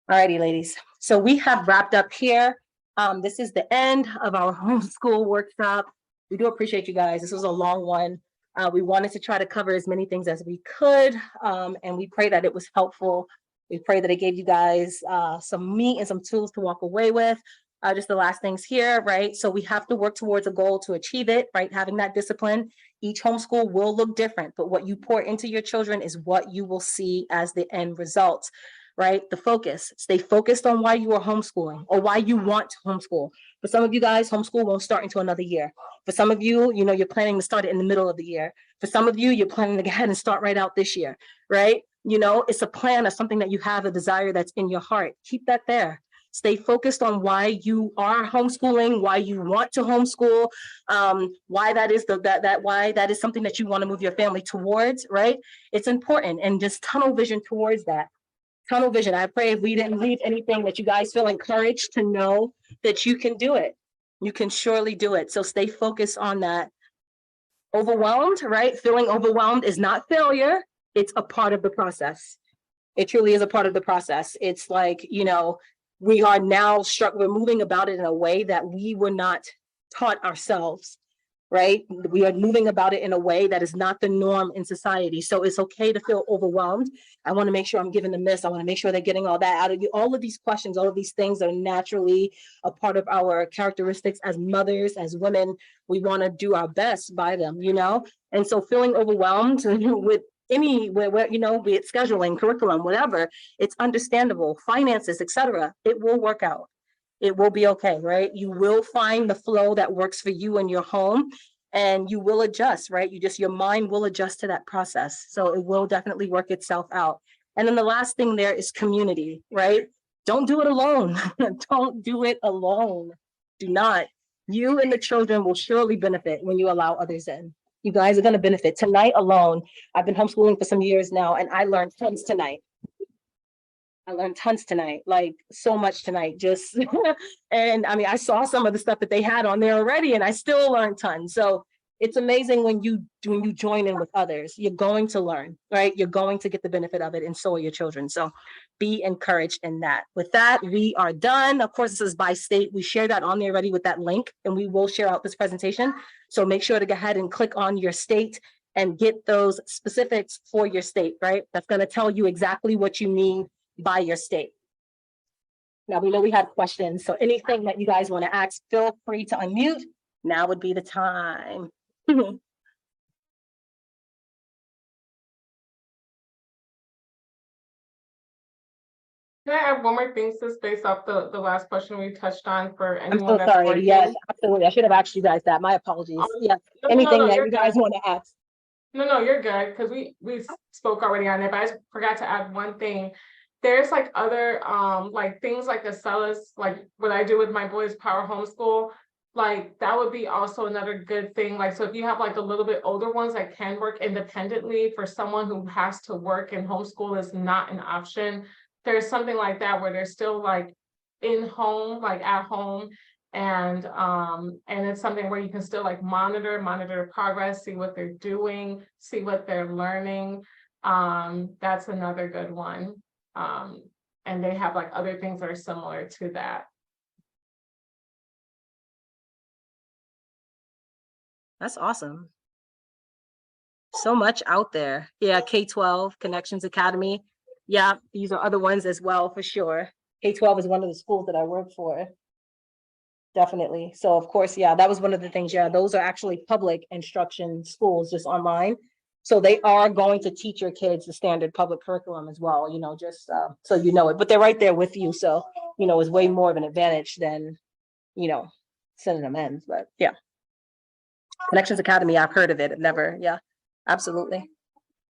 All righty, ladies. So we have wrapped up here. This is the end of our homeschool workshop. We do appreciate you guys. This was a long one. We wanted to try to cover as many things as we could, and we pray that it was helpful. We pray that it gave you guys some meat and some tools to walk away with. Just the last things here, right? So we have to work towards a goal to achieve it, right? Having that discipline. Each homeschool will look different, but what you pour into your children is what you will see as the end result, right? The focus, stay focused on why you are homeschooling or why you want to homeschool. For some of you guys, homeschool won't start until another year. For some of you, you're planning to start it in the middle of the year. For some of you, you're planning to go ahead and start right out this year, right? It's a plan of something that you have, a desire that's in your heart. Keep that there. Stay focused on why you are homeschooling, why you want to homeschool, why that is why that is something that you want to move your family towards, right? It's important, and just tunnel vision towards that. Tunnel vision. I pray if we didn't leave anything, that you guys feel encouraged to know that you can do it. You can surely do it. So stay focused on that. Overwhelmed, right? Feeling overwhelmed is not failure. It's a part of the process. It truly is a part of the process. It's like, we are now we're moving about it in a way that we were not taught ourselves, right? We are moving about it in a way that is not the norm in society. So it's okay to feel overwhelmed. I want to make sure I'm giving them this. I want to make sure they're getting all that out of you. All of these questions, all of these things are naturally a part of our characteristics as mothers, as women. We want to do our best by them, And so feeling overwhelmed with where be it scheduling, curriculum, whatever, it's understandable. Finances, etc. It will work out. It will be okay, right? You will find the flow that works for you in your home, and you will adjust, right? Your mind will adjust to that process. So it will definitely work itself out. And then the last thing there is community, right? Don't do it alone. Don't do it alone. Do not. You and the children will surely benefit when you allow others in. You guys are going to benefit. Tonight alone, I've been homeschooling for some years now, and I learned tons tonight. Like so much tonight, just, and I mean, I saw some of the stuff that they had on there already, and I still learned tons. So it's amazing when you join in with others, you're going to learn, right? You're going to get the benefit of it, and so are your children. So be encouraged in that. With that, we are done. Of course, this is by state. We shared that on there already with that link, and we will share out this presentation. So make sure to go ahead and click on your state and get those specifics for your state, right? That's going to tell you exactly what you need by your state. Now, we know we have questions, so anything that you guys want to ask, feel free to unmute. Now would be the time. Can I add one more thing, sis, based off the last question we touched on for I'm anyone so that's sorry. working? Yes, absolutely. I should have asked you guys that. My apologies. Yeah. Anything that you guys want to ask? No, you're good, because we spoke already on it, but I just forgot to add one thing. There's like other like things like Acelas, like what I do with my boys Power Homeschool, like that would be also another good thing. Like, so if you have like a little bit older ones that can work independently, for someone who has to work and homeschool is not an option, there's something like that where they're still like in home, like at home, and it's something where you can still like monitor progress, see what they're doing, see what they're learning. That's another good one. And they have like other things that are similar to that. That's awesome. So much out there. Yeah, K-12 Connections Academy. Yeah, these are other ones as well, for sure. K-12 is one of the schools that I work for. Definitely. So of course, yeah, that was one of the things. Yeah, those are actually public instruction schools, just online. So they are going to teach your kids the standard public curriculum as well, just so you know it. But they're right there with you. So, it's way more of an advantage than, sending them in. But yeah. Connections Academy, I've heard of it. Never. Yeah, absolutely.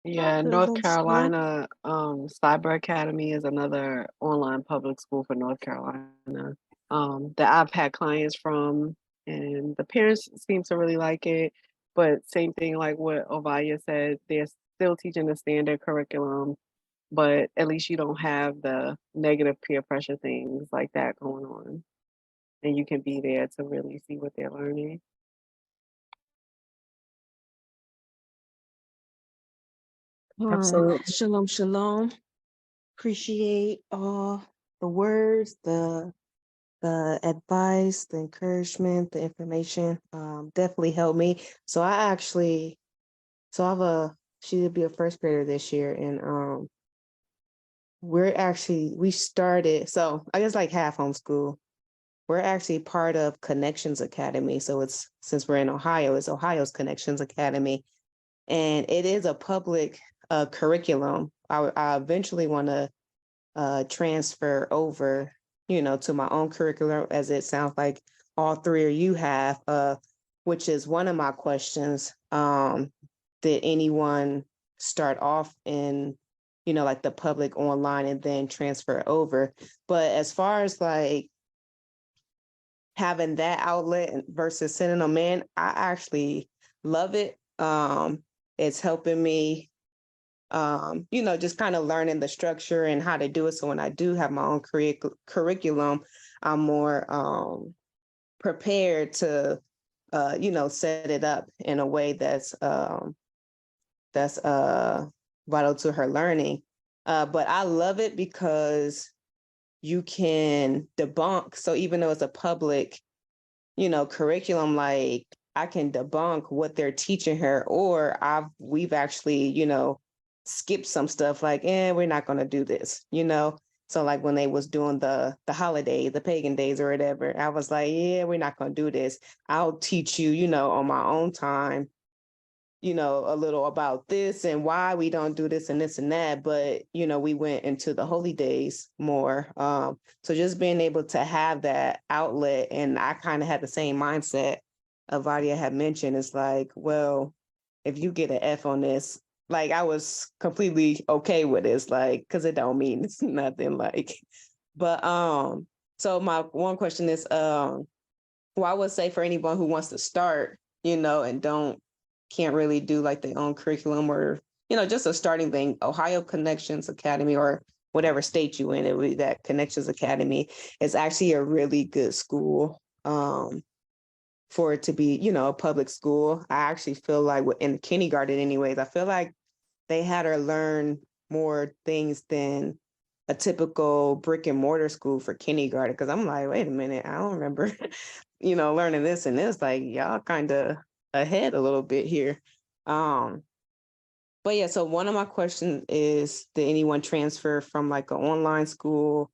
Yeah, North Carolina, Cyber Academy is another online public school for North Carolina, that I've had clients from, and the parents seem to really like it. But same thing like what Ovaya said, they're still teaching the standard curriculum, but at least you don't have the negative peer pressure things like that going on. And you can be there to really see what they're learning. Absolutely. Shalom, shalom. Appreciate all words, the advice, the encouragement, the information, definitely helped me. So so she will be a first grader this year, and we started, so I guess like half homeschool. We're actually part of Connections Academy. So since we're in Ohio, it's Ohio's Connections Academy. And it is a public curriculum. I eventually want to transfer over, to my own curriculum, as it sounds like all three of you have, which is one of my questions. Did anyone start off in, like the public online and then transfer over? But as far as like having that outlet versus sending them in, I actually love it. It's helping me, just kind of learning the structure and how to do it. So when I do have my own curriculum, I'm more prepared to, set it up in a way that's vital to her learning. But I love it because you can debunk. So even though it's a public, curriculum, like I can debunk what they're teaching her, or we've actually, skipped some stuff like, we're not going to do this, So like when they was doing the holiday, the pagan days or whatever, I was like, yeah, we're not going to do this. I'll teach you, on my own time, a little about this and why we don't do this and this and that. But, we went into the holy days more. So just being able to have that outlet, and I kind of had the same mindset Vadia had mentioned, is like, well, if you get an F on this, like I was completely okay with this, like, cause it don't mean nothing, like, but, so my one question is, well, I would say for anyone who wants to start, and can't really do like their own curriculum, or, just a starting thing, Ohio Connections Academy, or whatever state you in, it would be that Connections Academy is actually a really good school, for it to be, a public school. I actually feel like in kindergarten anyways, I feel like they had her learn more things than a typical brick and mortar school for kindergarten. Cause I'm like, wait a minute, I don't remember, learning this and this, like y'all kind of ahead a little bit here. But yeah, so one of my questions is, did anyone transfer from like an online school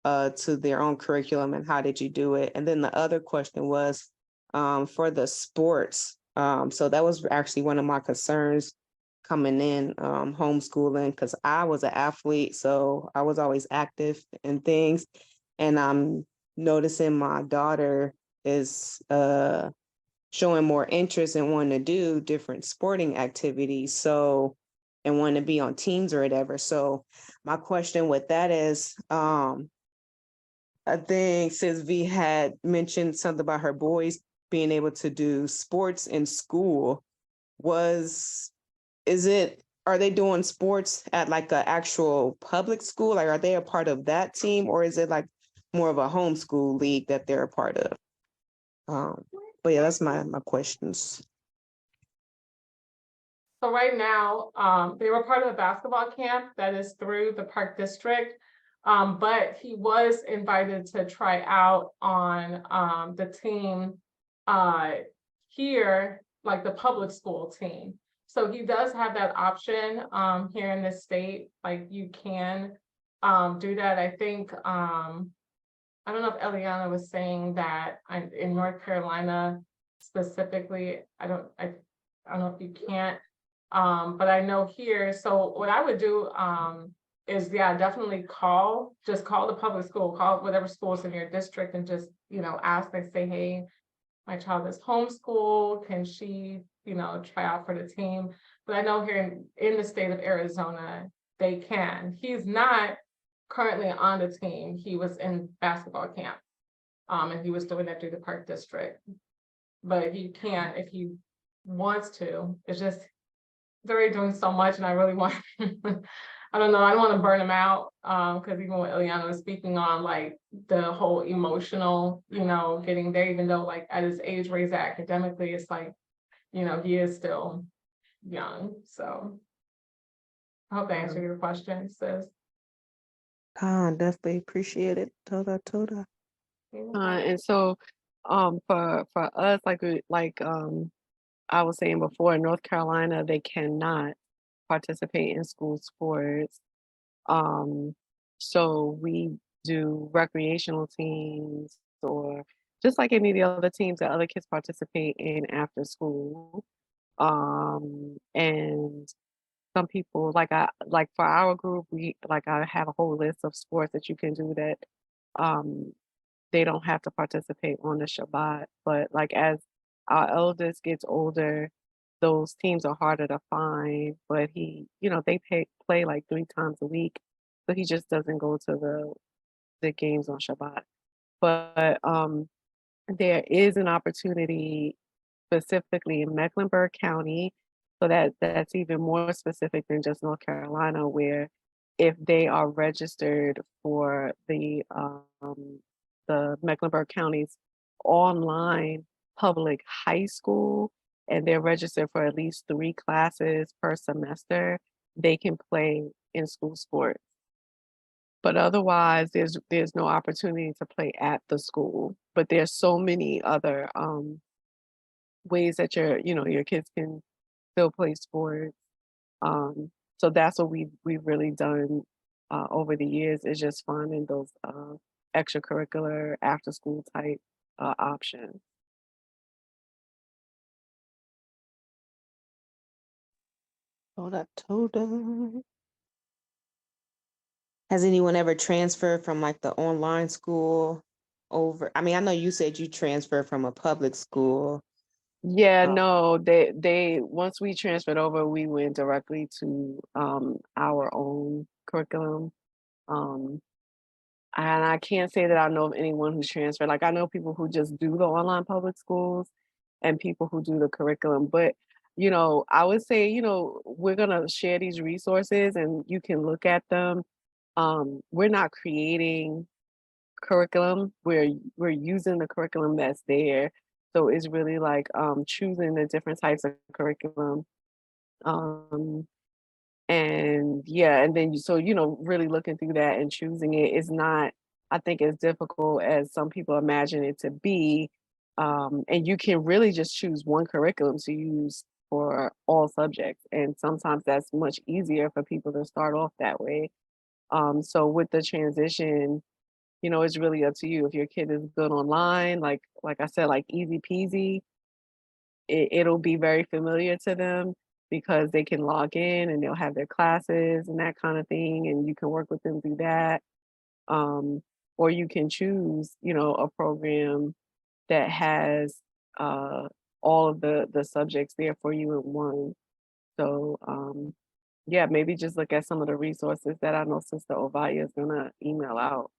to their own curriculum, and how did you do it? And then the other question was for the sports. So that was actually one of my concerns coming in, homeschooling, because I was an athlete, so I was always active in things. And I'm noticing my daughter is showing more interest in wanting to do different sporting activities, so, and wanting to be on teams or whatever. So my question with that is, I think since V had mentioned something about her boys being able to do sports in school, are they doing sports at like an actual public school? Like, are they a part of that team, or is it like more of a homeschool league that they're a part of? But yeah, that's my questions. So right now, they were part of the basketball camp that is through the Park District. But he was invited to try out on the team here, like the public school team. So he does have that option here in the state, like you can do that. I think, I don't know if Eliana was saying that in North Carolina specifically, I don't know if you can't, but I know here. So what I would do is, yeah, definitely just call the public school, call whatever schools in your district, and just, ask, they say, hey, my child is homeschooled, can she, try out for the team? But I know here in the state of Arizona, they can. He's not currently on the team. He was in basketball camp, and he was doing that through the Park District. But he can't if he wants to. It's just they're already doing so much, and I really want I don't know, I don't want to burn him out, because even what Eliana was speaking on, like the whole emotional, getting there, even though like at his age where he's at academically, it's like, he is still young. So I hope that answered your question, sis. Definitely appreciate it. Toda. And so for us, I was saying before, in North Carolina, they cannot participate in school sports. Um, so we do recreational teams or just like any of the other teams that other kids participate in after school. And some people like for our group, I have a whole list of sports that you can do that um they don't have to participate on the Shabbat. But like as our eldest gets older, those teams are harder to find. But they play like 3 times a week, so he just doesn't go to the games on Shabbat. But there is an opportunity specifically in Mecklenburg County, so that's even more specific than just North Carolina, where if they are registered for the Mecklenburg County's online public high school, and they're registered for at least 3 classes per semester, they can play in school sports. But otherwise, there's no opportunity to play at the school. But there's so many other ways that your kids can still play sports. Um, so that's what we've really done over the years, is just finding those extracurricular after school type options. Toda. Has anyone ever transferred from like the online school over? I mean, I know you said you transferred from a public school. Yeah, Um, no, they once we transferred over, we went directly to our own curriculum. Um, and I can't say that I know of anyone who's transferred. Like I know people who just do the online public schools and people who do the curriculum. But, I would say, we're gonna share these resources and you can look at them. We're not creating curriculum. We're using the curriculum that's there. So it's really like choosing the different types of curriculum. Um, and yeah, and then really looking through that and choosing it is not, I think, as difficult as some people imagine it to be. And you can really just choose one curriculum to use for all subjects. And sometimes that's much easier for people to start off that way. So with the transition, it's really up to you. If your kid is good online, like I said, like easy peasy, it'll be very familiar to them because they can log in and they'll have their classes and that kind of thing, and you can work with them through that. Um, or you can choose, a program that has uh, all of the subjects there for you in one. So yeah, maybe just look at some of the resources that I know Sister Ovaya is gonna email out.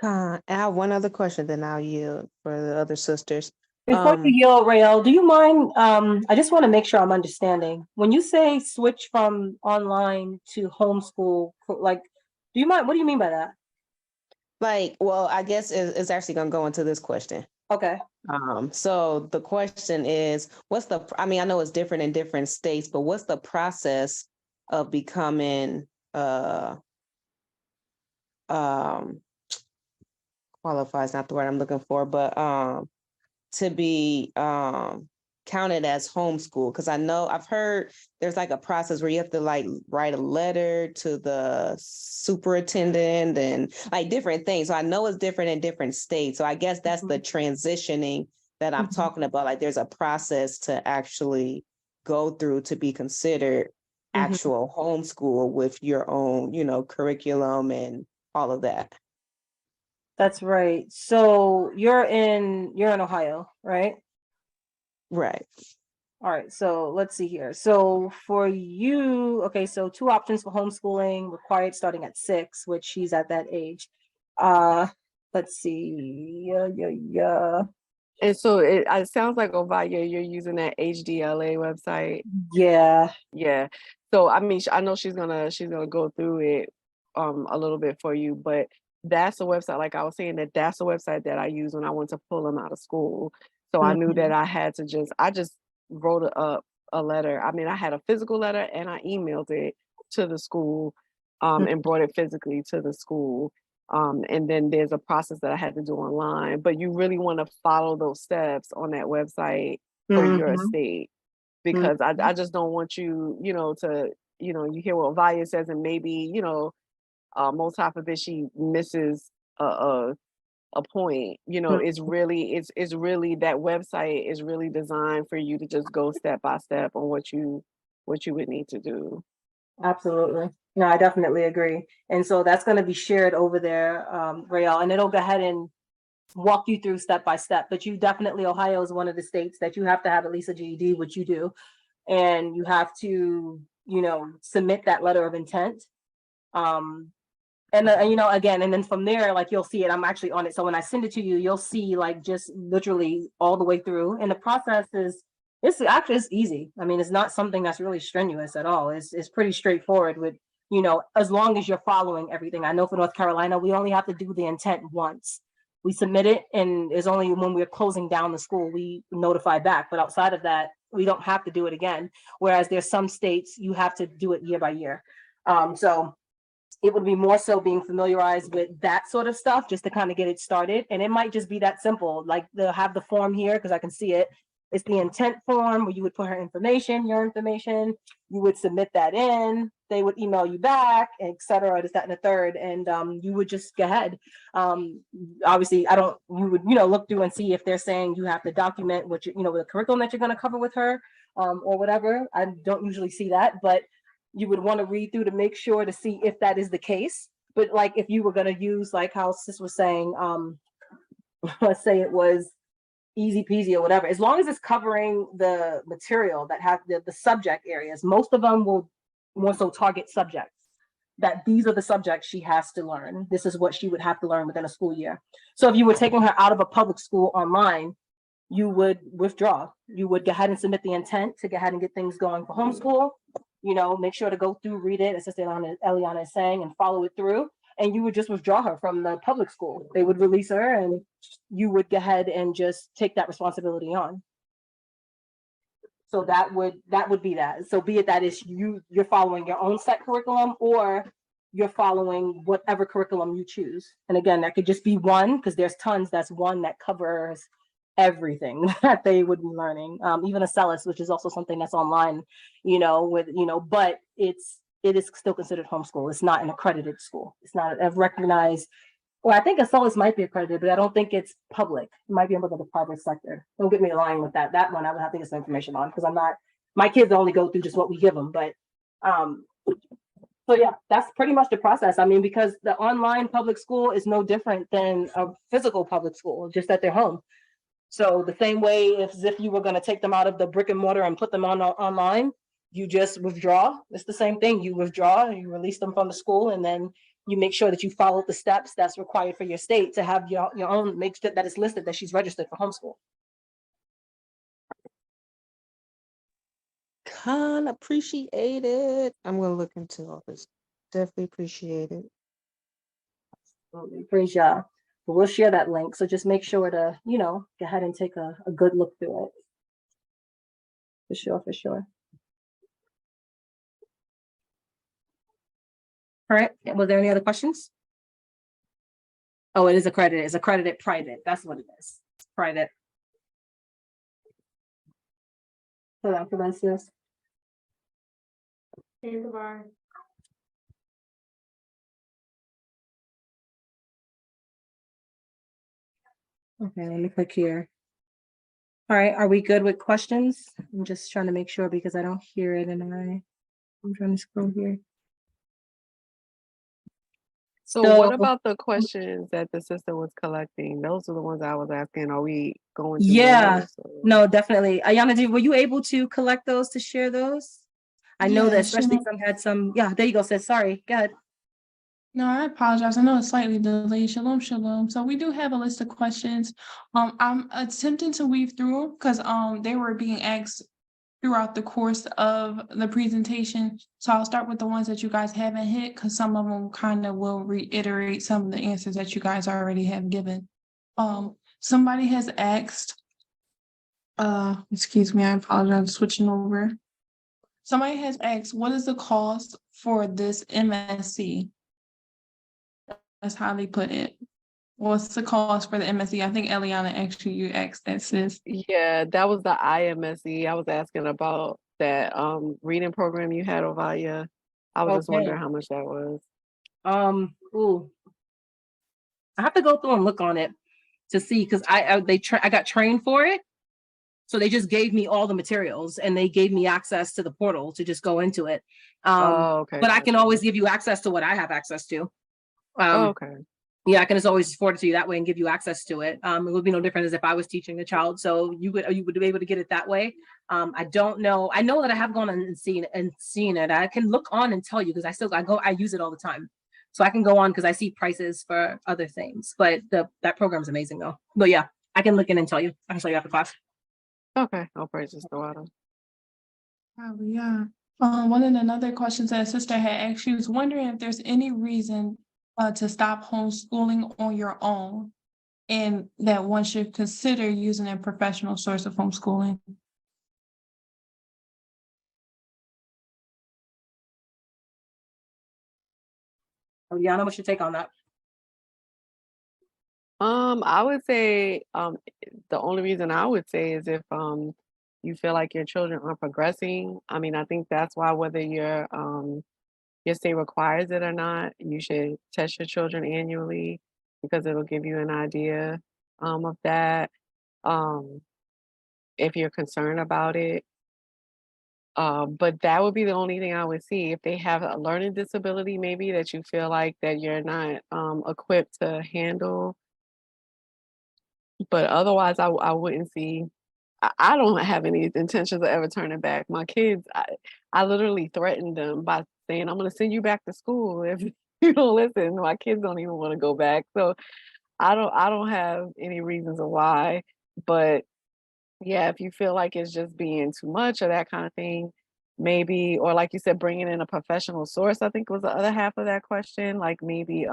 I have one other question, then I'll yield for the other sisters. Before you yield, Rael, do you mind, I just want to make sure I'm understanding. When you say switch from online to homeschool, like, do you mind, what do you mean by that? Like, well, I guess it's actually gonna go into this question. Okay. So the question is, I mean, I know it's different in different states, but what's the process of becoming um qualifies not the word I'm looking for, but to be counted as homeschool? Because I know I've heard there's like a process where you have to like write a letter to the superintendent and like different things. So I know it's different in different states. So I guess that's the transitioning that I'm talking about. Like there's a process to actually go through to be considered actual homeschool with your own, curriculum and all of that. That's right. So you're in Ohio, right? Right. All right, so let's see here. So for you, okay, so 2 options for homeschooling required starting at 6, which she's at that age. Uh, let's see. Yeah. And so it sounds like, Ovaya, you're using that HDLA website. Yeah. Yeah. So I mean, I know she's gonna go through it a little bit for you, but that's a website, like I was saying, that's a website that I use when I want to pull them out of school. So I knew that I just wrote up a letter. I mean, I had a physical letter and I emailed it to the school and brought it physically to the school. And then there's a process that I had to do online, but you really want to follow those steps on that website for your Mhm. state, because I just don't want you, to, you hear what Vaya says, and maybe, most half of it, she misses a point. It's really, it's really, that website is really designed for you to just go step by step on what you would need to do. Absolutely. No, I definitely agree. And so that's going to be shared over there, Rael, and it'll go ahead and walk you through step by step. But you definitely, Ohio is one of the states that you have to have at least a GED, which you do. And you have to, submit that letter of intent. And again, and then from there, like you'll see it, I'm actually on it. So when I send it to you, you'll see like just literally all the way through. And the process it's easy. I mean, it's not something that's really strenuous at all. It's pretty straightforward with, as long as you're following everything. I know for North Carolina, we only have to do the intent once. We submit it, and it's only when we're closing down the school we notify back. But outside of that, we don't have to do it again. Whereas there's some states you have to do it year by year. So it would be more so being familiarized with that sort of stuff just to kind of get it started. And it might just be that simple. Like they'll have the form here because I can see it. It's the intent form where you would put her information, your information, you would submit that in, they would email you back, et cetera, this, that, and the third. And you would just go ahead. Obviously, you would, look through and see if they're saying you have to document what the curriculum that you're going to cover with her, or whatever. I don't usually see that, but you would want to read through to make sure to see if that is the case. But like if you were going to use, like how Sis was saying, let's say it was easy peasy or whatever, as long as it's covering the material that have the subject areas, most of them will more so target subjects, that these are the subjects she has to learn. This is what she would have to learn within a school year. So if you were taking her out of a public school online, you would withdraw. You would go ahead and submit the intent to go ahead and get things going for homeschool. Make sure to go through, read it, as Sister Eliana is saying, and follow it through. And you would just withdraw her from the public school. They would release her, and you would go ahead and just take that responsibility on. So that would be that. So be it that is you're following your own set curriculum, or you're following whatever curriculum you choose. And again, that could just be one, because there's tons. That's one that covers everything that they would be learning. Even Acellus, which is also something that's online, but it is still considered homeschool. It's not an accredited school. It's not a recognized. Well, I think Acellus might be accredited, but I don't think it's public. It might be able to the private sector. Don't get me lying with that. That one I would have to get some information on, because my kids only go through just what we give them. But so yeah, that's pretty much the process. I mean, because the online public school is no different than a physical public school, just at their home. So the same way, if you were going to take them out of the brick and mortar and put them on online, you just withdraw. It's the same thing. You withdraw, you release them from the school, and then you make sure that you follow the steps that's required for your state to have your own, make sure that it's listed that she's registered for homeschool. Appreciate it. I'm gonna look into all this. Definitely appreciate it. Praise y'all. But we'll share that link. So just make sure to, go ahead and take a good look through it. For sure. All right. Was there any other questions? Oh, it is accredited. It's accredited private. That's what it is. It's private. Hold on for that, sis. Okay, goodbye. Okay, let me click here. All right, are we good with questions? I'm just trying to make sure because I don't hear it, and I'm trying to scroll here. So what about the questions that the sister was collecting? Those are the ones I was asking. Are we going to? Yeah, no, definitely. Ayana, were you able to collect those to share those? I know that especially some had some. Yeah, there you go, sis. Sorry, go ahead. No, I apologize. I know it's slightly delayed. Shalom, shalom. So we do have a list of questions. I'm attempting to weave through them because they were being asked throughout the course of the presentation. So I'll start with the ones that you guys haven't hit, because some of them kind of will reiterate some of the answers that you guys already have given. Somebody has asked, excuse me, I apologize, switching over. somebody has asked, what is the cost for this MSc? That's how they put it. What's the cost for the MSc? I think Eliana actually you asked that, sis. Yeah, that was the IMSE. I was asking about that reading program you had, Ovalia. I was just Okay. wondering how much that was. Ooh, I have to go through and look on it to see, because I got trained for it. So they just gave me all the materials and they gave me access to the portal to just go into it. Oh, okay. But I can gotcha. always give you access to what I have access to. Oh, okay. Yeah, I can just always forward it to you that way and give you access to it. It would be no different as if I was teaching the child. So you would be able to get it that way. I don't know. I know that I have gone and seen it. I can look on and tell you, because I use it all the time. So I can go on because I see prices for other things. But that program's amazing though. But yeah, I can look in and tell you. I can show you after class. Okay. All praises to Allah. Oh, yeah. One of the other questions that a sister had asked, she was wondering if there's any reason to stop homeschooling on your own, and that one should consider using a professional source of homeschooling. Yana, what's your take on that? I would say the only reason I would say is if you feel like your children aren't progressing. I mean, I think that's why whether your state requires it or not, you should test your children annually, because it'll give you an idea of that. Um, if you're concerned about it. But that would be the only thing I would see. If they have a learning disability, maybe that you feel like that you're not equipped to handle. But otherwise, I wouldn't see. I don't have any intentions of ever turning back. My kids, I literally threatened them by saying, "I'm going to send you back to school if you don't listen." My kids don't even want to go back, so I don't have any reasons of why. But yeah, if you feel like it's just being too much or that kind of thing, maybe, or like you said, bringing in a professional source, I think was the other half of that question. Like maybe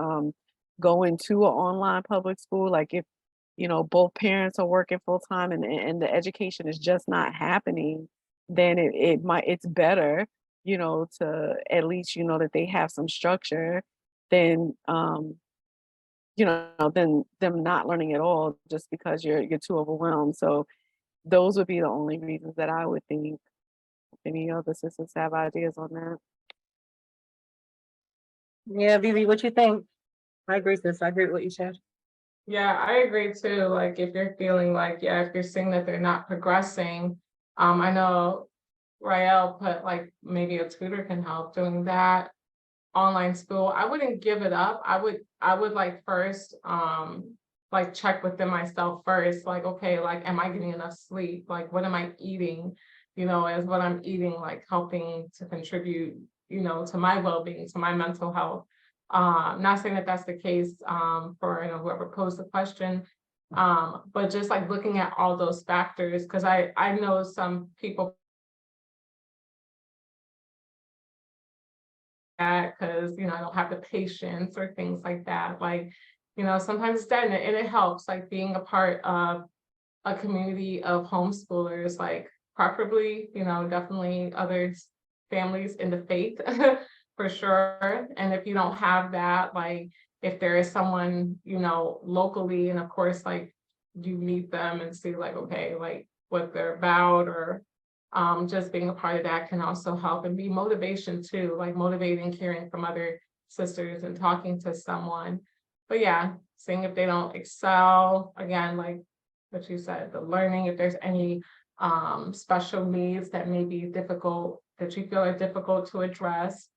going to an online public school, like if both parents are working full time and the education is just not happening, then it's better, to at least that they have some structure than than them not learning at all just because you're too overwhelmed. So those would be the only reasons that I would think. Any other sisters have ideas on that? Yeah, Vivi, what you think? I agree, sis. I agree with what you said. Yeah, I agree too. Like if you're feeling like, yeah, if you're seeing that they're not progressing, I know Rael put like maybe a tutor can help doing that. Online school, I wouldn't give it up. I would like first like check within myself first, like, okay, like am I getting enough sleep? Like what am I eating? Is what I'm eating like helping to contribute, to my well-being, to my mental health. Not saying that that's the case for whoever posed the question. But just like looking at all those factors, because I know some people because I don't have the patience or things like that. Like, sometimes it's that, and it helps like being a part of a community of homeschoolers, like preferably, definitely other families in the faith for sure. And if you don't have that, like if there is someone, locally, and of course, like you meet them and see like, okay, like what they're about, or just being a part of that can also help and be motivation too, like motivating, hearing from other sisters and talking to someone. But yeah, seeing if they don't excel, again, like what you said, the learning, if there's any special needs that may be difficult, that you feel are difficult to address,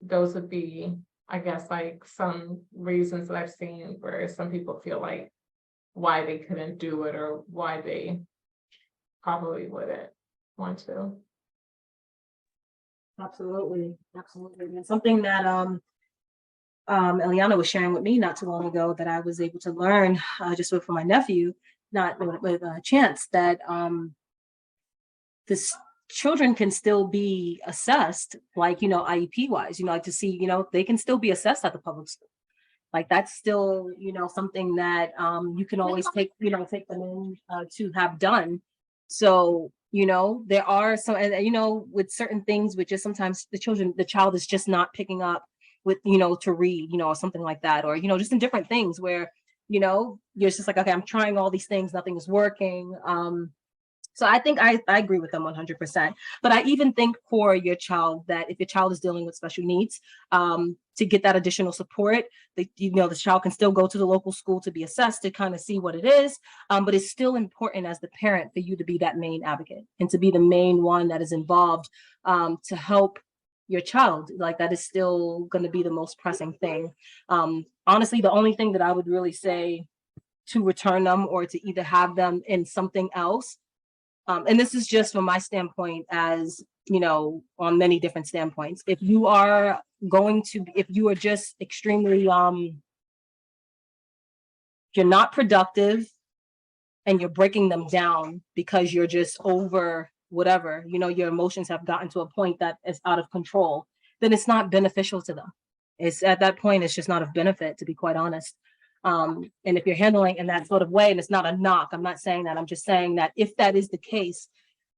those would be, I guess, like some reasons that I've seen where some people feel like why they couldn't do it or why they probably wouldn't want to. Absolutely. And something that Eliana was sharing with me not too long ago that I was able to learn just with my nephew, not with a chance, that this children can still be assessed, like IEP wise, like to see, they can still be assessed at the public school. Like that's still, something that you can always take them in to have done. So There are some, and with certain things, with just sometimes the child is just not picking up with, to read, or something like that, or, just in different things where, you're just like, okay, I'm trying all these things, nothing is working. So I think I agree with them 100%. But I even think for your child that if your child is dealing with special needs, to get that additional support, the child can still go to the local school to be assessed to kind of see what it is. But it's still important as the parent for you to be that main advocate and to be the main one that is involved to help your child. Like that is still going to be the most pressing thing. Honestly, the only thing that I would really say to return them or to either have them in something else. And this is just from my standpoint as, on many different standpoints. If you are just extremely, you're not productive and you're breaking them down because you're just over whatever, your emotions have gotten to a point that is out of control, then it's not beneficial to them. It's at that point, it's just not of benefit, to be quite honest. And if you're handling in that sort of way, and it's not a knock, I'm not saying that, I'm just saying that if that is the case,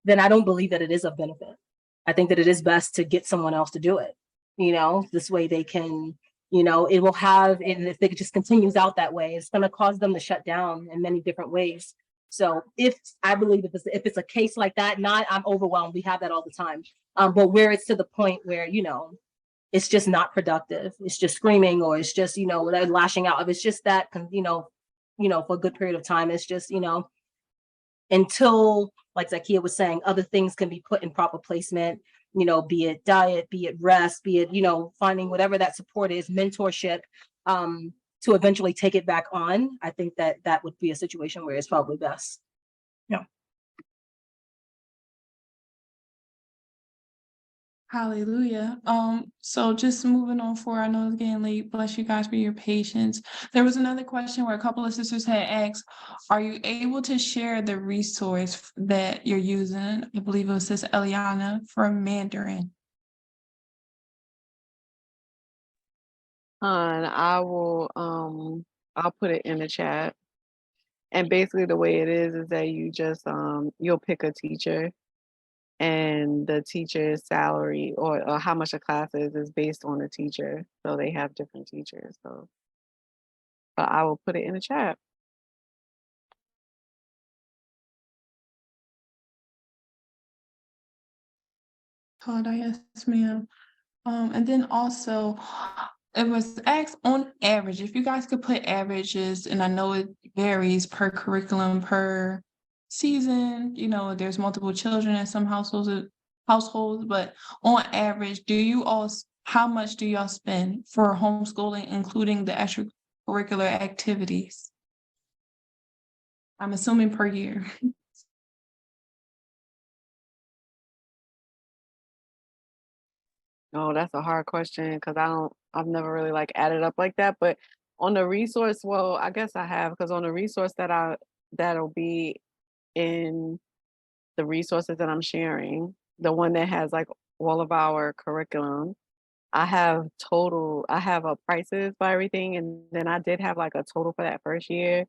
then I don't believe that it is of benefit. I think that it is best to get someone else to do it. This way they can, it will have, and if it just continues out that way, it's going to cause them to shut down in many different ways. So if I believe if it's a case like that, I'm overwhelmed. We have that all the time. But where it's to the point where, it's just not productive. It's just screaming, or it's just, they're lashing out. If it's just that, for a good period of time, it's just, until, like Zakia was saying, other things can be put in proper placement, be it diet, be it rest, be it, finding whatever that support is, mentorship, to eventually take it back on. I think that would be a situation where it's probably best. Yeah. Hallelujah. So just moving on forward, I know it's getting late. Bless you guys for your patience. There was another question where a couple of sisters had asked, are you able to share the resource that you're using? I believe it was Sis Eliana for Mandarin. And I'll put it in the chat. And basically the way it is that you just you'll pick a teacher, and the teacher's salary or how much a class is based on the teacher. So they have different teachers. So but I will put it in the chat. Todd, yes, ma'am. And then also, it was asked on average, if you guys could put averages, and I know it varies per curriculum, per season, there's multiple children in some households, but on average, how much do y'all spend for homeschooling, including the extracurricular activities? I'm assuming per year. Oh, that's a hard question because I've never really like added up like that. But on the resource, well, I guess I have, because on the resource that'll be in the resources that I'm sharing, the one that has like all of our curriculum, I have prices for everything. And then I did have like a total for that first year,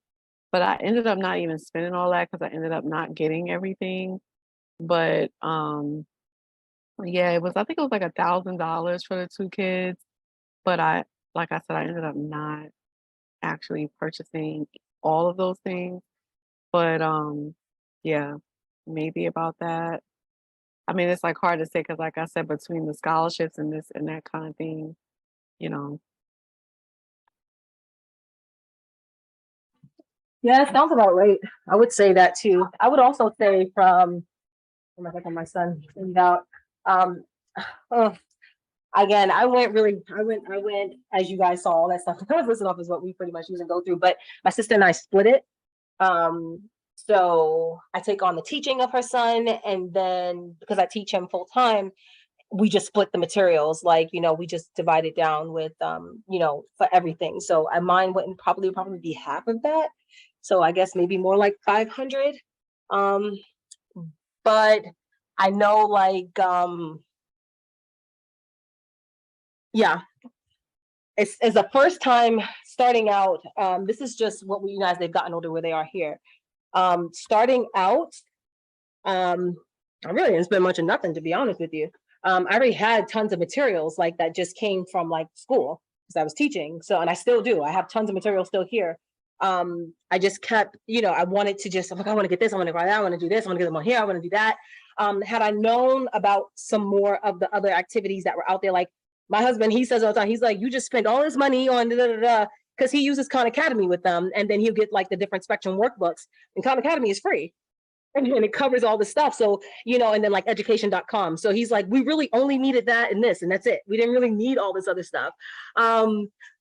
but I ended up not even spending all that because I ended up not getting everything. But yeah, I think it was like $1,000 for the 2 kids, but like I said, I ended up not actually purchasing all of those things. But yeah, maybe about that. I mean, it's like hard to say because, like I said, between the scholarships and this and that kind of thing, you know. Yeah, it sounds about right. I would say that too. I would also say from my son out. Um, oh, again, I went, as you guys saw, all that stuff that was listed off is what we pretty much use and go through. But my sister and I split it. So I take on the teaching of her son, and then because I teach him full time, we just split the materials. Like, we just divide it down with for everything. So mine wouldn't probably be half of that. So I guess maybe more like 500. But I know yeah, it's the first time starting out. This is just what we, as they've gotten older, where they are here. Starting out, I really didn't spend much of nothing, to be honest with you. I already had tons of materials like that just came from like school because I was teaching. So, and I still do. I have tons of material still here. I just kept, I wanted to just, I'm like, I want to get this, I want to buy that, I want to do this, I want to get them on here, I want to do that. Had I known about some more of the other activities that were out there, like my husband, he says all the time, he's like, you just spent all this money on da da da, because he uses Khan Academy with them, and then he'll get like the different spectrum workbooks, and Khan Academy is free. And it covers all the stuff. So, and then like education.com. So he's like, we really only needed that and this, and that's it. We didn't really need all this other stuff.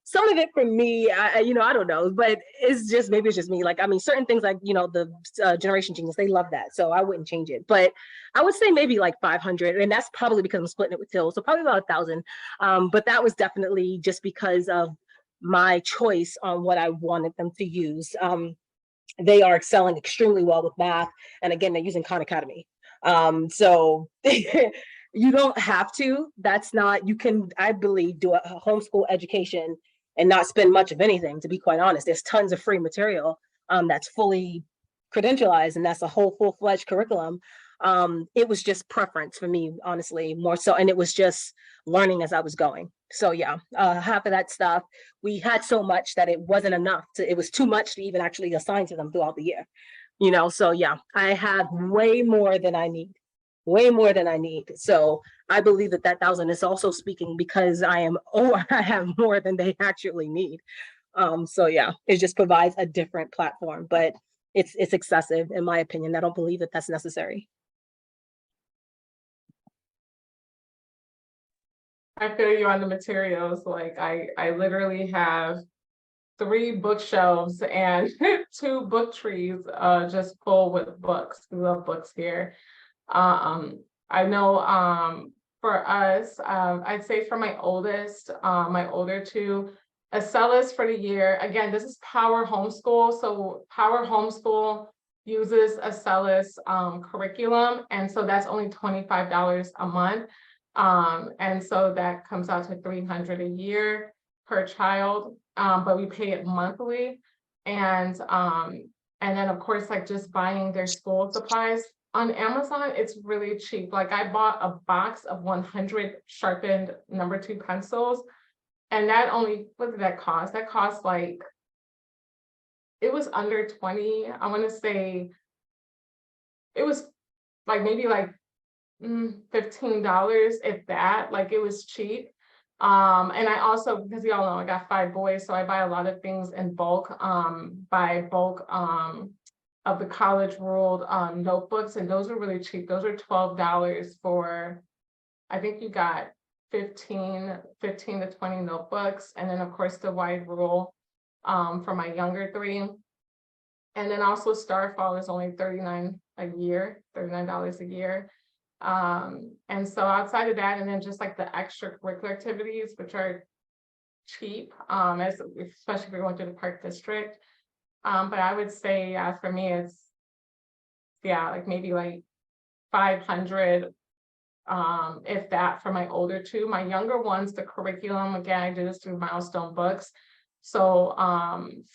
Some of it for me, I don't know, but maybe it's just me. Like, I mean, certain things like, the Generation Genius, they love that. So I wouldn't change it. But I would say maybe like 500. And that's probably because I'm splitting it with Till. So probably about 1,000. But that was definitely just because of my choice on what I wanted them to use. They are excelling extremely well with math. And again, they're using Khan Academy. So you don't have to. That's not, you can, I believe, do a homeschool education and not spend much of anything, to be quite honest. There's tons of free material that's fully credentialized, and that's a whole full-fledged curriculum. It was just preference for me, honestly, more so. And it was just learning as I was going. So yeah, half of that stuff, we had so much that it wasn't enough it was too much to even actually assign to them throughout the year. So yeah, I have way more than I need. So I believe that 1,000 is also speaking because I have more than they actually need. So yeah, it just provides a different platform, but it's excessive in my opinion. I don't believe that that's necessary. I feel you on the materials. Like I literally have 3 bookshelves and 2 book trees just full with books. We love books here. I know for us, I'd say for my oldest, my older 2, Acellus for the year. Again, this is Power Homeschool. So Power Homeschool uses Acellus curriculum, and so that's only $25 a month. And so that comes out to $300 a year per child, but we pay it monthly. And then of course, like just buying their school supplies on Amazon, it's really cheap. Like I bought a box of 100 sharpened number 2 pencils, and that only, what did that cost? That cost like, it was under 20. I want to say it was like maybe like $15, if that. Like it was cheap. And I also, because y'all know I got 5 boys, so I buy a lot of things in bulk, by bulk of the college ruled notebooks, and those are really cheap. Those are $12 for, I think you got 15 to 20 notebooks, and then of course the wide rule for my younger 3. And then also Starfall is only $39 a year. And so outside of that, and then just like the extracurricular activities, which are cheap, especially if you're going through the Park District. But I would say for me, it's like maybe like 500, if that, for my older 2. My younger ones, the curriculum, again, I did this through Milestone Books. So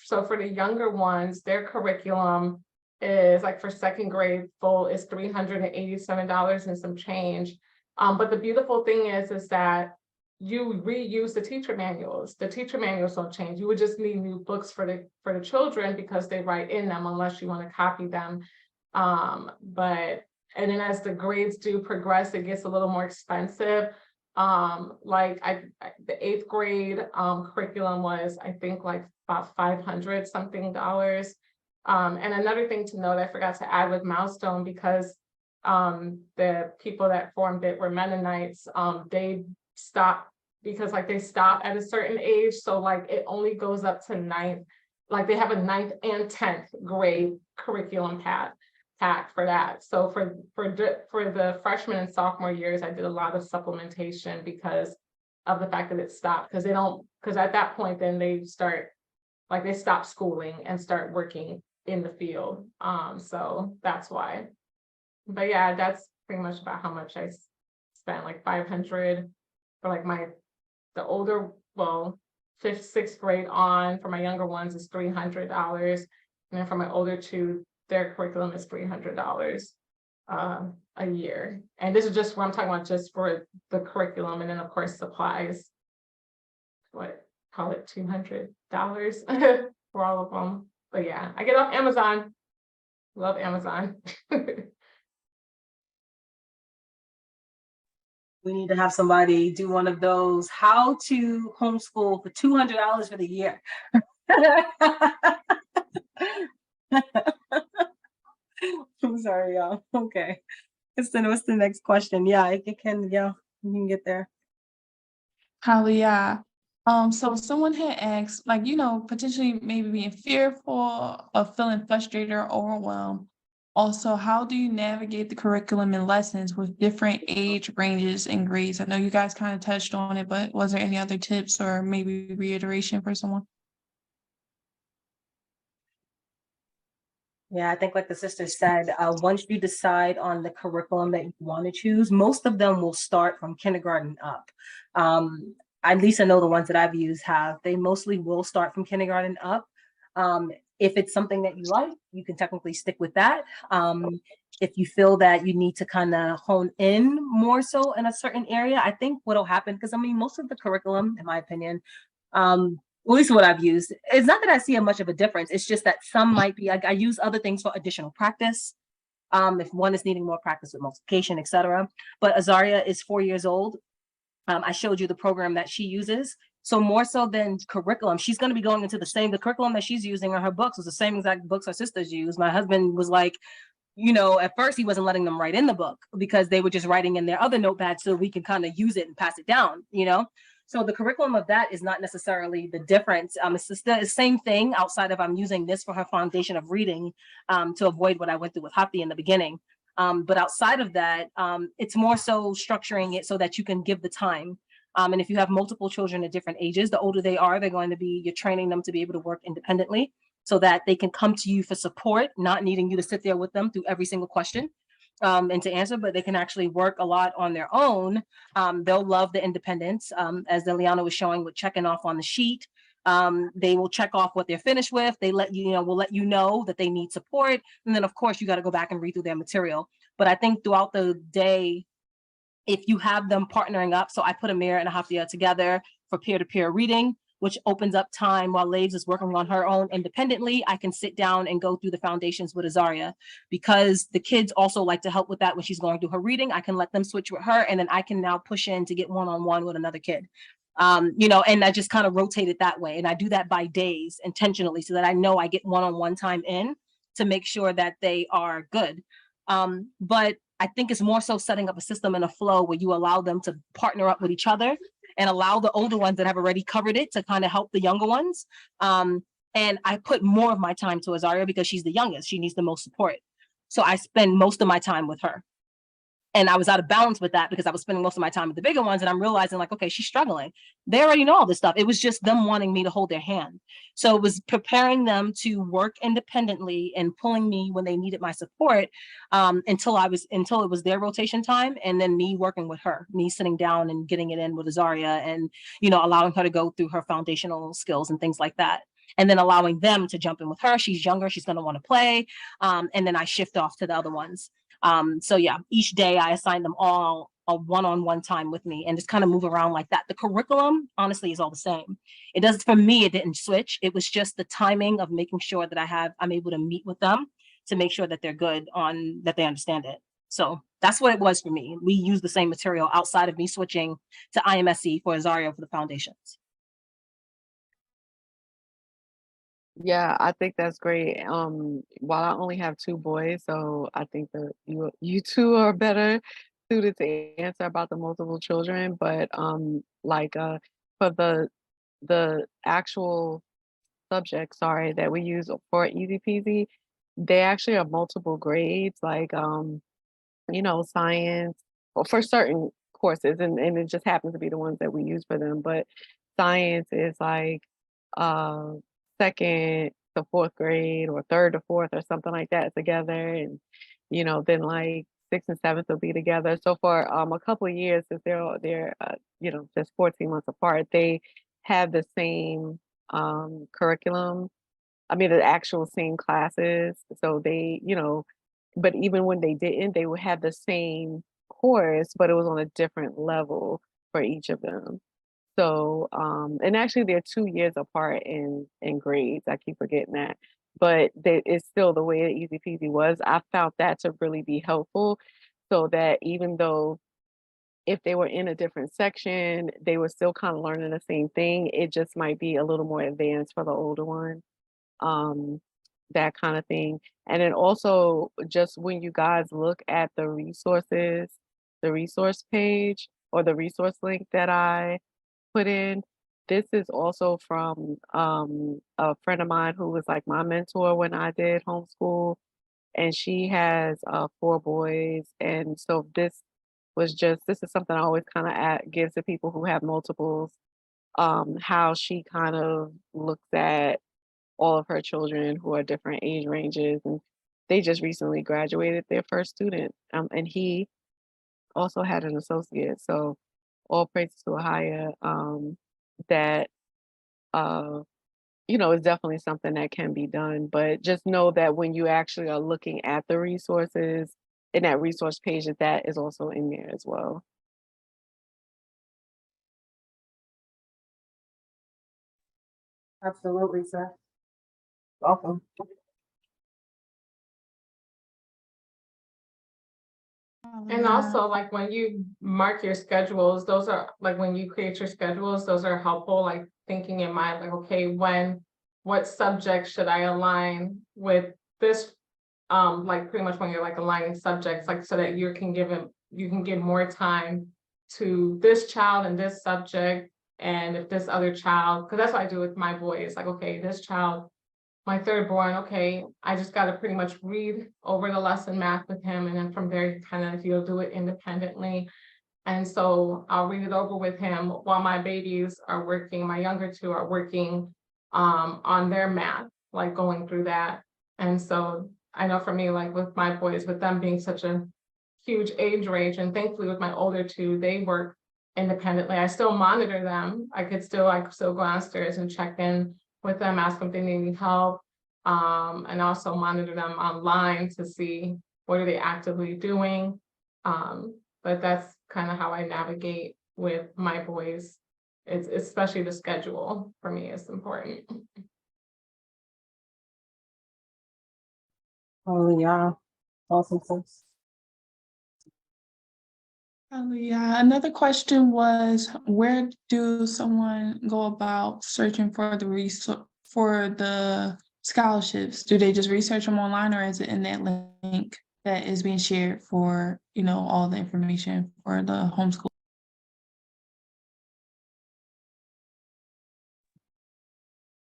for the younger ones, their curriculum is like for 2nd grade full is $387 and some change. But the beautiful thing is that you reuse the teacher manuals. The teacher manuals don't change. You would just need new books for the children because they write in them, unless you want to copy them. And then as the grades do progress, it gets a little more expensive. Like the 8th grade curriculum was, I think, like about $500 something. And another thing to note, I forgot to add with Milestone, because the people that formed it were Mennonites. They stopped because like they stop at a certain age, so like it only goes up to 9th. Like they have a 9th and 10th grade curriculum pack for that. So for the freshman and sophomore years, I did a lot of supplementation because of the fact that it stopped, because at that point then they stop schooling and start working in the field. So that's why. But yeah, that's pretty much about how much I spent, like 500 for like the older, 5th, 6th grade on. For my younger ones is $300, and then for my older 2, their curriculum is $300. a year. And this is just what I'm talking about, just for the curriculum, and then of course supplies. What, call it $200 for all of them. But yeah, I get off Amazon. Love Amazon. We need to have somebody do one of those how to homeschool for $200 for the year. I'm sorry, y'all. Okay. What's the next question? Yeah, it can, yeah, you can get there. Holly, yeah. So someone had asked, like, potentially maybe being fearful of feeling frustrated or overwhelmed. Also, how do you navigate the curriculum and lessons with different age ranges and grades? I know you guys kind of touched on it, but was there any other tips or maybe reiteration for someone? Yeah, I think like the sister said, once you decide on the curriculum that you want to choose, most of them will start from kindergarten up. At least I know the ones that I've used they mostly will start from kindergarten up. If it's something that you like, you can technically stick with that. If you feel that you need to kind of hone in more so in a certain area, I think what'll happen, because I mean, most of the curriculum, in my opinion, at least what I've used, it's not that I see much of a difference. It's just that some might be, like, I use other things for additional practice. If one is needing more practice with multiplication, etc. But Azaria is 4 years old. I showed you the program that she uses. So more so than curriculum, she's going to be going into the curriculum that she's using on her books was the same exact books her sisters use. My husband was like, at first he wasn't letting them write in the book because they were just writing in their other notepads so we can kind of use it and pass it down. So the curriculum of that is not necessarily the difference. It's the same thing outside of I'm using this for her foundation of reading to avoid what I went through with Hafi in the beginning. But outside of that, it's more so structuring it so that you can give the time. And if you have multiple children at different ages, the older they are, you're training them to be able to work independently so that they can come to you for support, not needing you to sit there with them through every single question and to answer, but they can actually work a lot on their own. They'll love the independence, as Liliana was showing with checking off on the sheet. They will check off what they're finished with. They will let you know that they need support. And then of course you got to go back and read through their material. But I think throughout the day, if you have them partnering up, so I put Amir and Hafia together for peer-to-peer reading, which opens up time while Laves is working on her own independently. I can sit down and go through the foundations with Azaria because the kids also like to help with that when she's going through her reading. I can let them switch with her, and then I can now push in to get one-on-one with another kid. And I just kind of rotate it that way. And I do that by days intentionally so that I know I get one-on-one time in to make sure that they are good. But I think it's more so setting up a system and a flow where you allow them to partner up with each other and allow the older ones that have already covered it to kind of help the younger ones. And I put more of my time to Azaria because she's the youngest. She needs the most support. So I spend most of my time with her. And I was out of balance with that because I was spending most of my time with the bigger ones. And I'm realizing like, okay, she's struggling. They already know all this stuff. It was just them wanting me to hold their hand. So it was preparing them to work independently and pulling me when they needed my support until it was their rotation time. And then me working with her, me sitting down and getting it in with Azaria and, allowing her to go through her foundational skills and things like that. And then allowing them to jump in with her. She's younger. She's going to want to play. And then I shift off to the other ones. So yeah, each day I assign them all a one-on-one time with me and just kind of move around like that. The curriculum, honestly, is all the same. For me, it didn't switch. It was just the timing of making sure that I'm able to meet with them to make sure that they're good that they understand it. So that's what it was for me. We use the same material outside of me switching to IMSE for Azaria for the foundations. Yeah, I think that's great. While I only have 2 boys, so I think that you two are better suited to answer about the multiple children. But for the actual subject, sorry, that we use for Easy Peasy, they actually are multiple grades, like science, or for certain courses, and it just happens to be the ones that we use for them. But science is like uh second to fourth grade or third to fourth or something like that together, and then like sixth and seventh will be together. So for a couple of years, since they're just 14 months apart, they have the same curriculum. I mean, the actual same classes. So they but even when they didn't, they would have the same course, but it was on a different level for each of them. So, and actually they're 2 years apart in grades. I keep forgetting that. But it's still the way that Easy Peasy was. I found that to really be helpful so that even though if they were in a different section, they were still kind of learning the same thing. It just might be a little more advanced for the older one. Um, that kind of thing. And then also just when you guys look at the resources, the resource page or the resource link that I put in. This is also from a friend of mine who was like my mentor when I did homeschool, and she has 4 boys. And so this is something I always kind of give to people who have multiples, how she kind of looks at all of her children who are different age ranges. And they just recently graduated their first student, and he also had an associate. So all praises to a higher, that uh is definitely something that can be done. But just know that when you actually are looking at the resources in that resource page, that is also in there as well. Absolutely, sir. Welcome. And also, like when you mark your schedules, those are like when you create your schedules, those are helpful, like thinking in mind, like, okay, what subject should I align with this? Like pretty much when you're like aligning subjects, like so that you can give more time to this child and this subject. And if this other child, because that's what I do with my boys, like, okay, this child, my third born, okay, I just got to pretty much read over the lesson math with him. And then from there, he'll do it independently. And so I'll read it over with him while my babies are working, my younger two are working on their math, like going through that. And so I know for me, like with my boys, with them being such a huge age range, and thankfully with my older two, they work independently. I still monitor them. I could still go downstairs and check in with them, ask them if they need any help, and also monitor them online to see what are they actively doing. But that's kind of how I navigate with my boys. It's especially the schedule for me is important. Oh, yeah. Awesome sense. Yeah, another question was, where do someone go about searching for the scholarships? Do they just research them online, or is it in that link that is being shared for, all the information for the homeschool?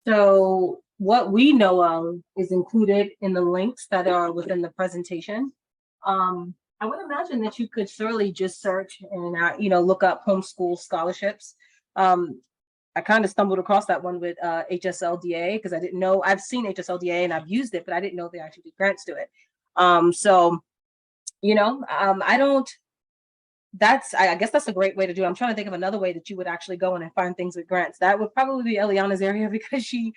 So what we know of is included in the links that are within the presentation. I would imagine that you could surely just search and look up homeschool scholarships. I kind of stumbled across that one with HSLDA because I didn't know. I've seen HSLDA and I've used it, but I didn't know they actually did grants to it. I don't. I guess that's a great way to do it. I'm trying to think of another way that you would actually go in and find things with grants. That would probably be Eliana's area because she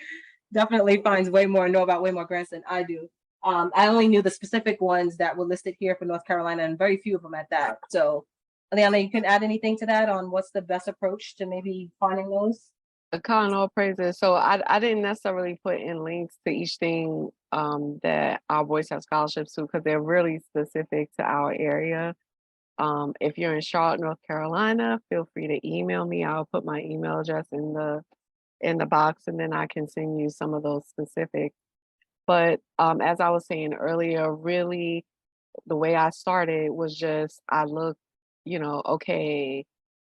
definitely finds know about way more grants than I do. I only knew the specific ones that were listed here for North Carolina, and very few of them at that. So, Eliana, you can add anything to that on what's the best approach to maybe finding those? Con all praises. So I didn't necessarily put in links to each thing that our boys have scholarships to because they're really specific to our area. If you're in Charlotte, North Carolina, feel free to email me. I'll put my email address in the box, and then I can send you some of those specifics. But as I was saying earlier, really the way I started was just I looked, okay,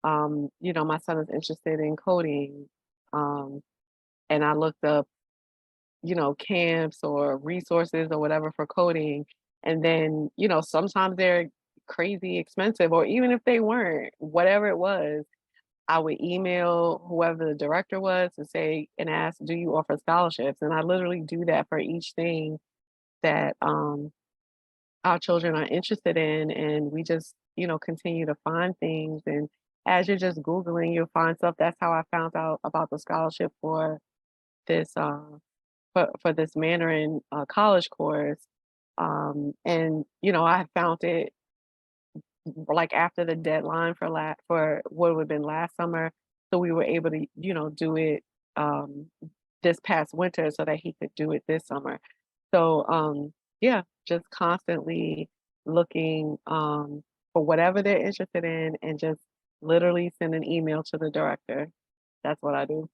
my son is interested in coding. And I looked up, camps or resources or whatever for coding. And then, sometimes they're crazy expensive, or even if they weren't, whatever it was, I would email whoever the director was and ask, do you offer scholarships? And I literally do that for each thing that our children are interested in. And we just, continue to find things. And as you're just Googling, you'll find stuff. That's how I found out about the scholarship for this for this Mandarin college course. And I found it like after the deadline for what would have been last summer, so we were able to do it um, this past winter so that he could do it this summer. So yeah, just constantly looking for whatever they're interested in and just literally send an email to the director. That's what I do.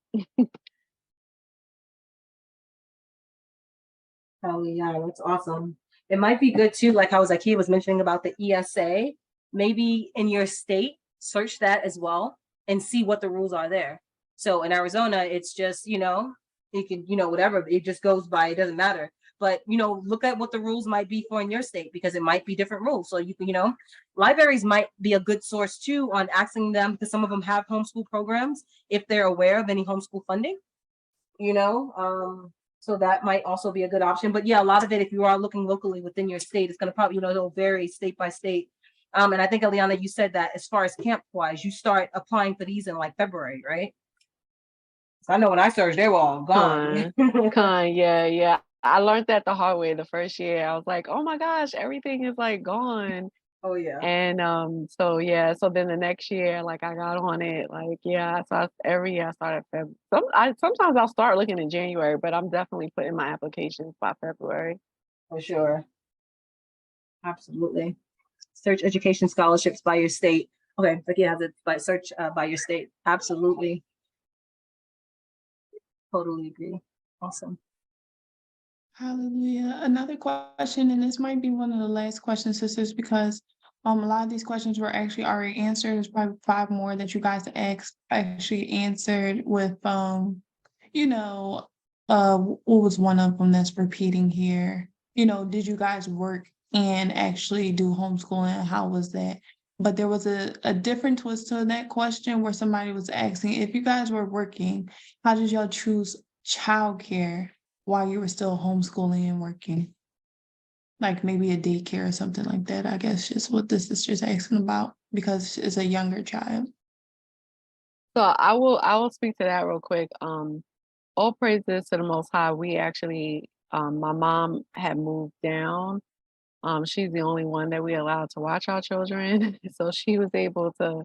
Oh, yeah, that's awesome. It might be good too, like how Zakia was mentioning about the ESA, maybe in your state, search that as well and see what the rules are there. So in Arizona, it's just, it can, whatever, it just goes by, it doesn't matter. But, look at what the rules might be for in your state because it might be different rules. So you can, libraries might be a good source too on asking them because some of them have homeschool programs if they're aware of any homeschool funding, so that might also be a good option. But yeah, a lot of it, if you are looking locally within your state, it's going to probably, it'll vary state by state. And I think, Eliana, you said that as far as camp wise, you start applying for these in like February, right? So I know when I searched, they were all gone. Yeah. I learned that the hard way the first year. I was like, oh my gosh, everything is like gone. Oh yeah. And so yeah, so then the next year, like I got on it, like yeah, so every year I started sometimes I'll start looking in January, but I'm definitely putting my applications by February. For sure. Absolutely. Search education scholarships by your state. Okay, like you have to search by your state. Absolutely. Totally agree. Awesome. Hallelujah. Another question, and this might be one of the last questions, sisters, because a lot of these questions were actually already answered. There's probably 5 more that you guys asked actually answered with what was one of them that's repeating here? Did you guys work and actually do homeschooling? How was that? But there was a different twist to that question where somebody was asking if you guys were working, how did y'all choose childcare while you were still homeschooling and working? Like maybe a daycare or something like that, I guess is what the sister's asking about because it's a younger child. So I will speak to that real quick. All praises to the Most High. We actually, my mom had moved down. She's the only one that we allowed to watch our children, so she was able to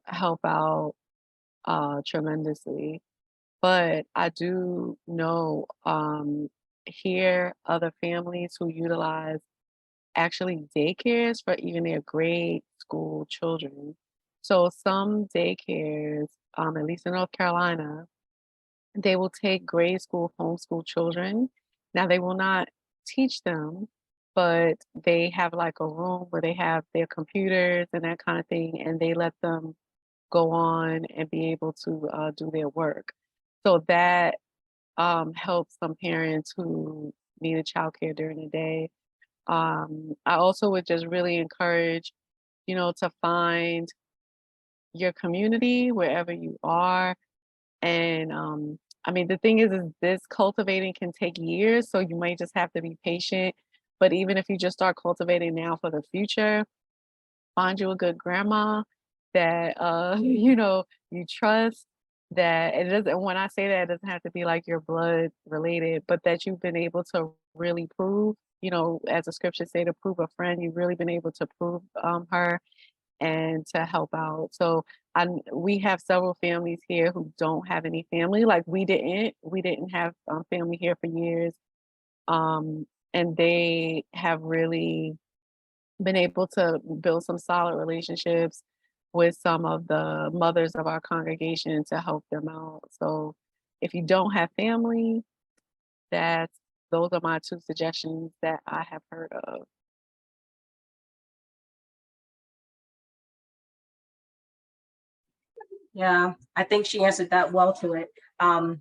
help out tremendously. But I do know here other families who utilize actually daycares for even their grade school children. So some daycares, at least in North Carolina, they will take grade school homeschool children. Now they will not teach them, but they have like a room where they have their computers and that kind of thing, and they let them go on and be able to do their work. So that helps some parents who needed childcare during the day. I also would just really encourage, to find your community wherever you are. And I mean, the thing is this cultivating can take years, so you might just have to be patient. But even if you just start cultivating now for the future, find you a good grandma that you trust, that it doesn't, when I say that, it doesn't have to be like your blood related, but that you've been able to really prove, as the scriptures say, to prove a friend, you've really been able to prove her and to help out. So we have several families here who don't have any family. Like we didn't have family here for years. And they have really been able to build some solid relationships with some of the mothers of our congregation to help them out. So if you don't have family, that's those are my 2 suggestions that I have heard of. Yeah, I think she answered that well to it. I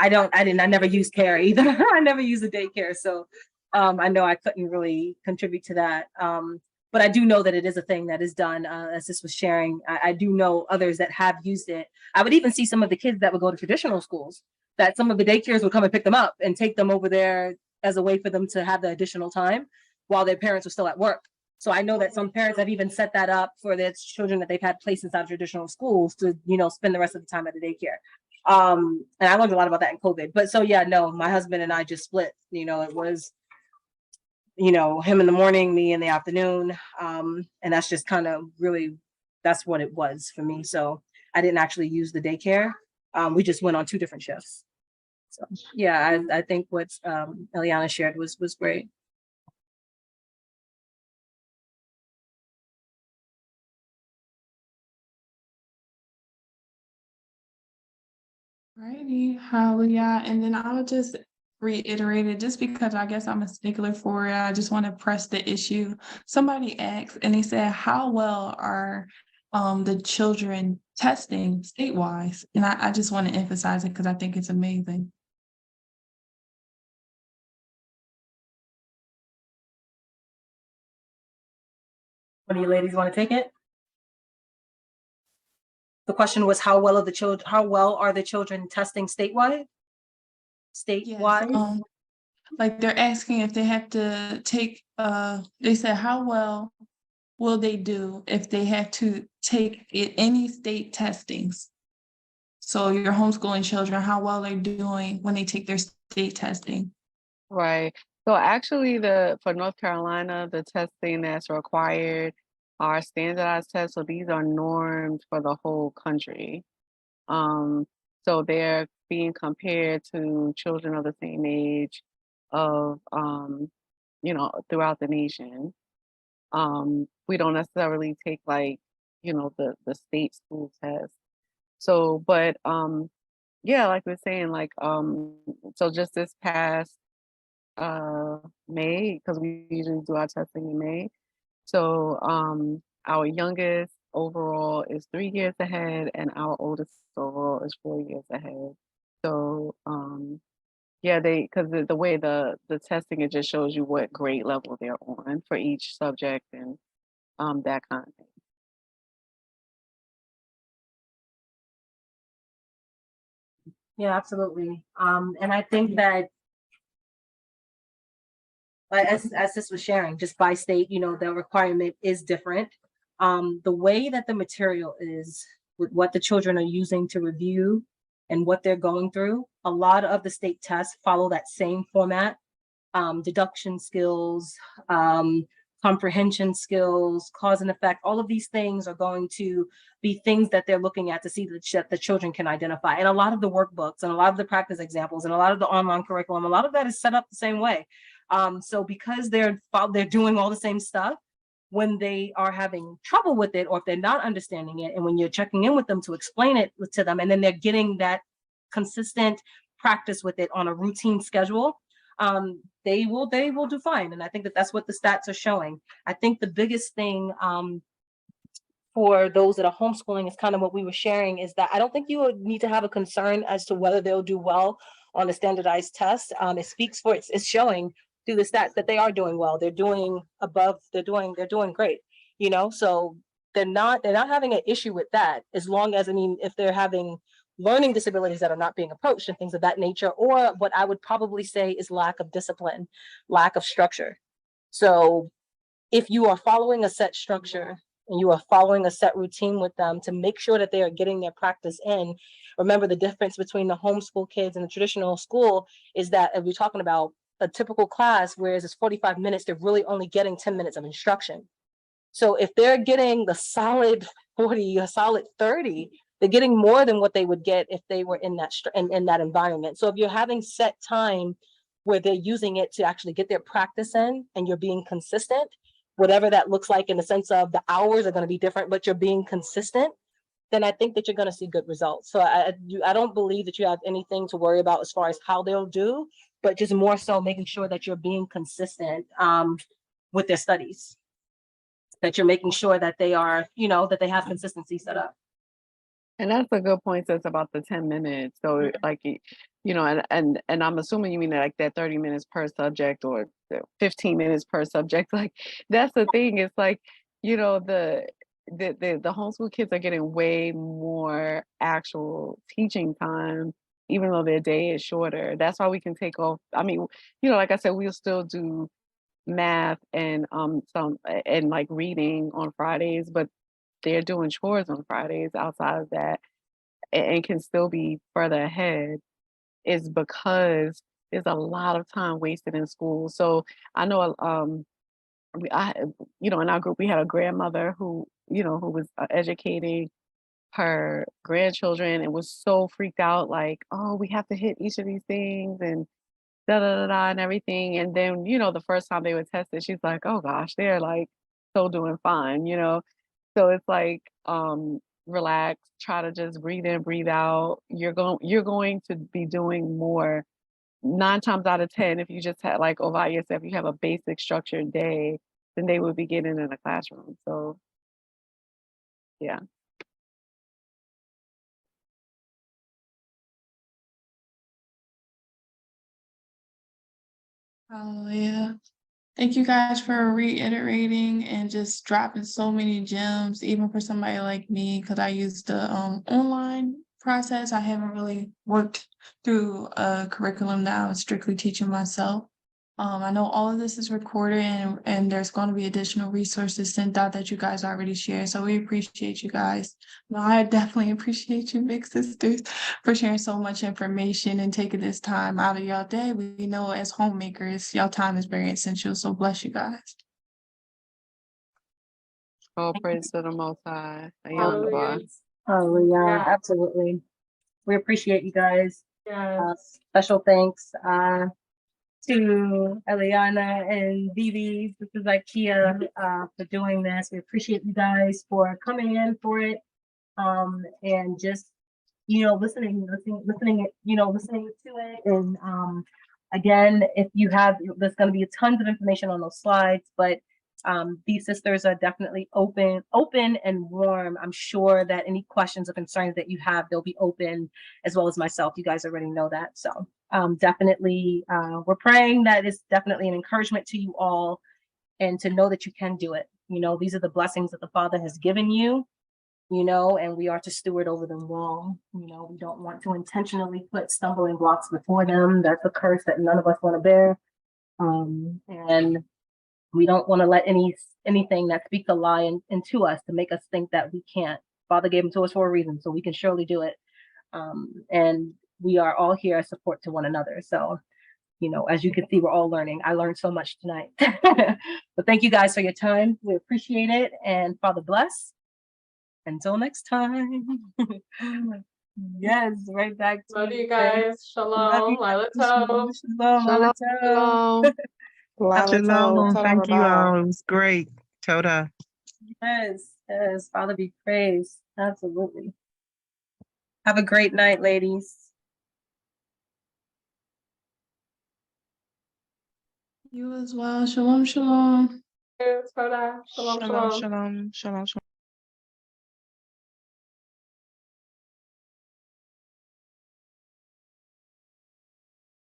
never used care either. I never used a daycare. So I know I couldn't really contribute to that. But I do know that it is a thing that is done, as this was sharing. I do know others that have used it. I would even see some of the kids that would go to traditional schools, that some of the daycares would come and pick them up and take them over there as a way for them to have the additional time while their parents were still at work. So I know that some parents have even set that up for their children that they've had placed inside of traditional schools to, spend the rest of the time at the daycare. And I learned a lot about that in COVID. But so yeah, no, my husband and I just split. It was him in the morning, me in the afternoon. And that's just kind of really, that's what it was for me. So I didn't actually use the daycare. We just went on 2 different shifts. So yeah, I think what Eliana shared was great. Righty, hallelujah. And then I would just reiterate it just because I guess I'm a stickler for it. I just want to press the issue. Somebody asked and they said, how well are the children testing statewide? And I just want to emphasize it because I think it's amazing. One of you ladies want to take it? The question was how well are the children testing statewide? Yes, Statewide? like they're asking if they have to take they said how well will they do if they have to take any state testings? So your homeschooling children, how well they're doing when they take their state testing. Right. So actually for North Carolina, the testing that's required are standardized tests. So these are normed for the whole country. So they're being compared to children of the same age of throughout the nation. We don't necessarily take like, the state school test. So, but yeah, like we're saying, like so just this past May, because we usually do our testing in May. So our youngest overall is 3 years ahead and our oldest overall is 4 years ahead. So yeah, because the way the testing, it just shows you what grade level they're on for each subject and that kind of thing. Yeah, absolutely. And I think that as this was sharing, just by state, the requirement is different. The way that the material is with what the children are using to review and what they're going through, a lot of the state tests follow that same format. Deduction skills, comprehension skills, cause and effect, all of these things are going to be things that they're looking at to see that the children can identify. And a lot of the workbooks and a lot of the practice examples and a lot of the online curriculum, a lot of that is set up the same way. So because they're doing all the same stuff, when they are having trouble with it or if they're not understanding it, and when you're checking in with them to explain it to them, and then they're getting that consistent practice with it on a routine schedule, they will do fine. And I think that that's what the stats are showing. I think the biggest thing for those that are homeschooling is kind of what we were sharing, is that I don't think you would need to have a concern as to whether they'll do well on a standardized test. It speaks for it's showing through the stats that they are doing well. They're doing above, they're doing great, so they're not having an issue with that, as long as, if they're having learning disabilities that are not being approached and things of that nature, or what I would probably say is lack of discipline, lack of structure. So if you are following a set structure and you are following a set routine with them to make sure that they are getting their practice in, remember the difference between the homeschool kids and the traditional school is that if we're talking about a typical class, whereas it's 45 minutes, they're really only getting 10 minutes of instruction. So if they're getting the solid 40, a solid 30, they're getting more than what they would get if they were in that environment. So if you're having set time where they're using it to actually get their practice in and you're being consistent, whatever that looks like in the sense of the hours are going to be different, but you're being consistent, then I think that you're going to see good results. So I don't believe that you have anything to worry about as far as how they'll do, but just more so making sure that you're being consistent with their studies, that you're making sure that they are, that they have consistency set up. And that's a good point, sis, about the 10 minutes. So like, and I'm assuming you mean like that 30 minutes per subject or 15 minutes per subject. Like that's the thing. It's like, the homeschool kids are getting way more actual teaching time, even though their day is shorter. That's why we can take off. I mean, like I said, we'll still do math and some and like reading on Fridays, but they're doing chores on Fridays outside of that and can still be further ahead, is because there's a lot of time wasted in school. So I know, in our group, we had a grandmother who was educating her grandchildren and was so freaked out, like, oh, we have to hit each of these things and da da da da and everything. And then, the first time they were tested, she's like, oh gosh, they're like still doing fine. So it's like, relax, try to just breathe in, breathe out. You're going to be doing more 9 times out of 10 if you just had like over yourself, you have a basic structured day, than they would be getting in a classroom. So yeah. Hallelujah. Thank you guys for reiterating and just dropping so many gems, even for somebody like me, because I use the online process. I haven't really worked through a curriculum that I was strictly teaching myself. I know all of this is recorded and there's going to be additional resources sent out that you guys already shared. So we appreciate you guys. No, I definitely appreciate you, big sisters, for sharing so much information and taking this time out of y'all day. We know as homemakers, y'all time is very essential. So bless you guys. All praise to the Most High. Hallelujah. Oh, yeah, Yeah. absolutely. We appreciate you guys. Yes. Special thanks to Eliana and Vivi. This is IKEA for doing this. We appreciate you guys for coming in for it. And just, listening to it. And again, if you have, there's going to be tons of information on those slides, but these sisters are definitely open and warm. I'm sure that any questions or concerns that you have, they'll be open, as well as myself. You guys already know that. So definitely, we're praying that it's definitely an encouragement to you all, and to know that you can do it. These are the blessings that the Father has given you, and we are to steward over them well. We don't want to intentionally put stumbling blocks before them. That's a curse that none of us want to bear. And we don't want to let anything that speaks a lie into us to make us think that we can't. Father gave them to us for a reason, so we can surely do it. And we are all here as support to one another. So, as you can see, we're all learning. I learned so much tonight. But thank you guys for your time. We appreciate it. And Father bless. Until next time. Yes, right back to Love you guys. Love you. Shalom. Lila Shalom, Tov. Lila Tov. Shalom. Lila Shalom. Tov, Thank you Rabbi. all. It was great. Toda. Yes, Father be praised. Absolutely. Have a great night, ladies. You as well. Shalom, shalom. Shalom. Shalom, shalom, shalom, shalom.